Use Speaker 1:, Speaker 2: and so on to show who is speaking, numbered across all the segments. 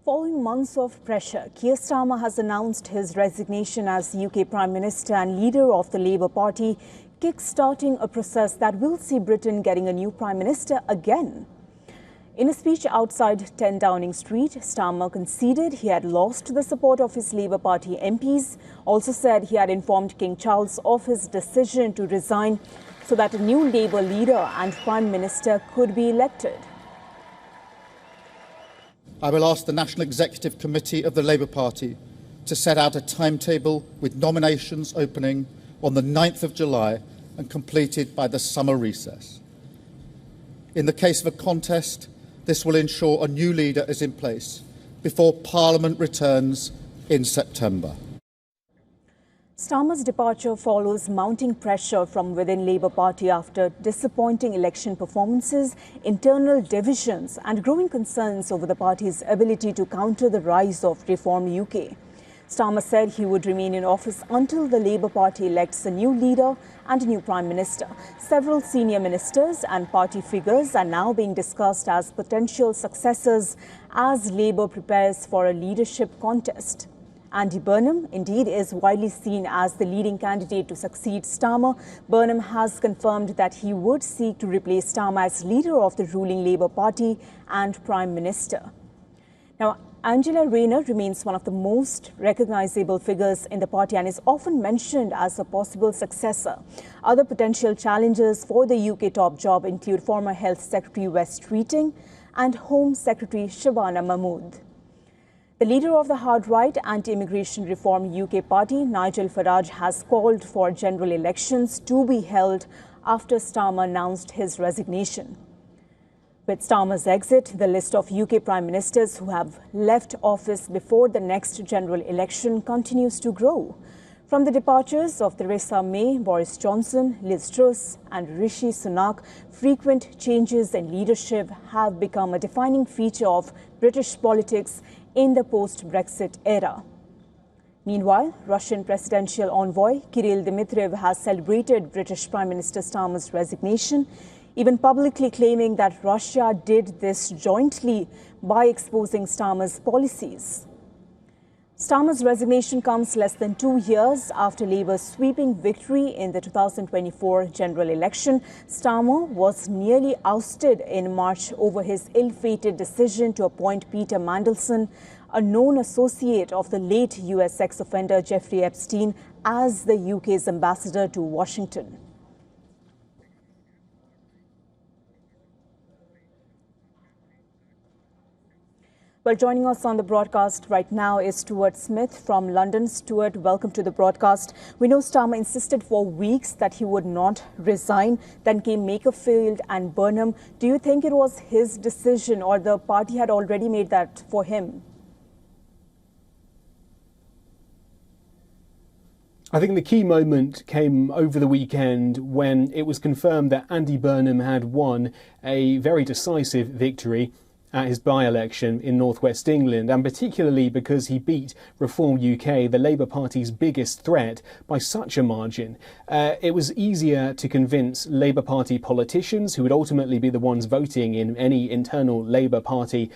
Speaker 1: Following months of pressure, Keir Starmer has announced his resignation as UK Prime Minister and leader of the Labour Party, kick-starting a process that will see Britain getting a new Prime Minister again. In a speech outside 10 Downing Street, Starmer conceded he had lost the support of his Labour Party MPs, also said he had informed King Charles of his decision to resign so that a new Labour leader and Prime Minister could be elected.
Speaker 2: I will ask the National Executive Committee of the Labour Party to set out a timetable with nominations opening on the 9th of July and completed by the summer recess. In the case of a contest, this will ensure a new leader is in place before Parliament returns in September.
Speaker 1: Starmer's departure follows mounting pressure from within Labour Party after disappointing election performances, internal divisions and growing concerns over the party's ability to counter the rise of Reform UK. Starmer said he would remain in office until the Labour Party elects a new leader and a new Prime Minister. Several senior ministers and party figures are now being discussed as potential successors as Labour prepares for a leadership contest. Andy Burnham, indeed, is widely seen as the leading candidate to succeed Starmer. Burnham has confirmed that he would seek to replace Starmer as leader of the ruling Labour Party and Prime Minister. Now, Rayner remains one of the most recognisable figures in the party and is often mentioned as a possible successor. Other potential challengers for the UK top job include former Health Secretary Wes Streeting and Home Secretary Shabana Mahmood. The leader of the hard-right anti-immigration reform UK party, Nigel Farage, has called for general elections to be held after Starmer announced his resignation. With Starmer's exit, the list of UK Prime Ministers who have left office before the next general election continues to grow. From the departures of Theresa May, Boris Johnson, Liz Truss and Rishi Sunak, frequent changes in leadership have become a defining feature of British politics in the post-Brexit era. Meanwhile, Russian presidential envoy Kirill Dmitriev has celebrated British Prime Minister Starmer's resignation, even publicly claiming that Russia did this jointly by exposing Starmer's policies. Starmer's resignation comes less than 2 years after Labour's sweeping victory in the 2024 general election. Starmer was nearly ousted in March over his ill-fated decision to appoint Peter Mandelson, a known associate of the late US sex offender Jeffrey Epstein, as the UK's ambassador to Washington. Well, joining us on the broadcast right now is Stuart Smith from London. Stuart, welcome to the broadcast. We know Starmer insisted for weeks that he would not resign. Then came Makerfield and Burnham. Do you think it was his decision or the party had already made that for him?
Speaker 3: I think the key moment came over the weekend when it was confirmed that Andy Burnham had won a very decisive victory at his by-election in northwest England, and particularly because he beat Reform UK, the Labour Party's biggest threat, by such a margin. It was easier to convince Labour Party politicians, who would ultimately be the ones voting in any internal Labour Party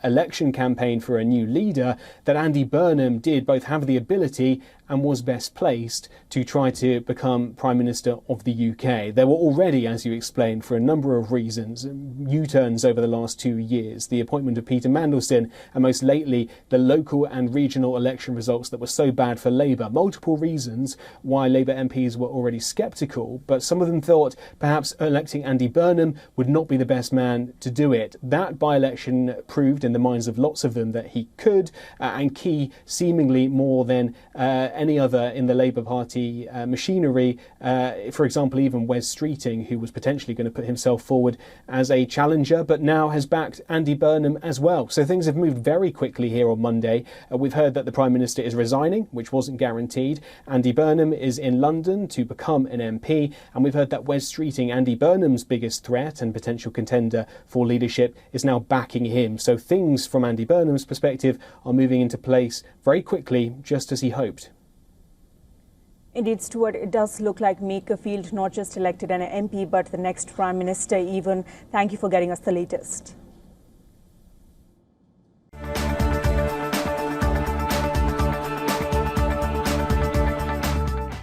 Speaker 3: election campaign for a new leader, that Andy Burnham did both have the ability and was best placed to try to become Prime Minister of the UK. There were already, as you explained, for a number of reasons, U-turns over the last 2 years, the appointment of Peter Mandelson, and most lately the local and regional election results that were so bad for Labour. Multiple reasons why Labour MPs were already sceptical, but some of them thought perhaps electing Andy Burnham would not be the best man to do it. That by-election proved in the minds of lots of them that he could, and key, seemingly more than any other in the Labour Party machinery, for example, even Wes Streeting, who was potentially going to put himself forward as a challenger, but now has backed Andy Burnham as well. So things have moved very quickly here on Monday. We've heard that the Prime Minister is resigning, which wasn't guaranteed. Andy Burnham is in London to become an MP, and we've heard that Wes Streeting, Andy Burnham's biggest threat and potential contender for leadership, is now backing him. So things from Andy Burnham's perspective are moving into place very quickly, just as he hoped.
Speaker 1: Indeed, Stuart, it does look like Makerfield not just elected an MP, but the next Prime Minister even. Thank you for getting us the latest.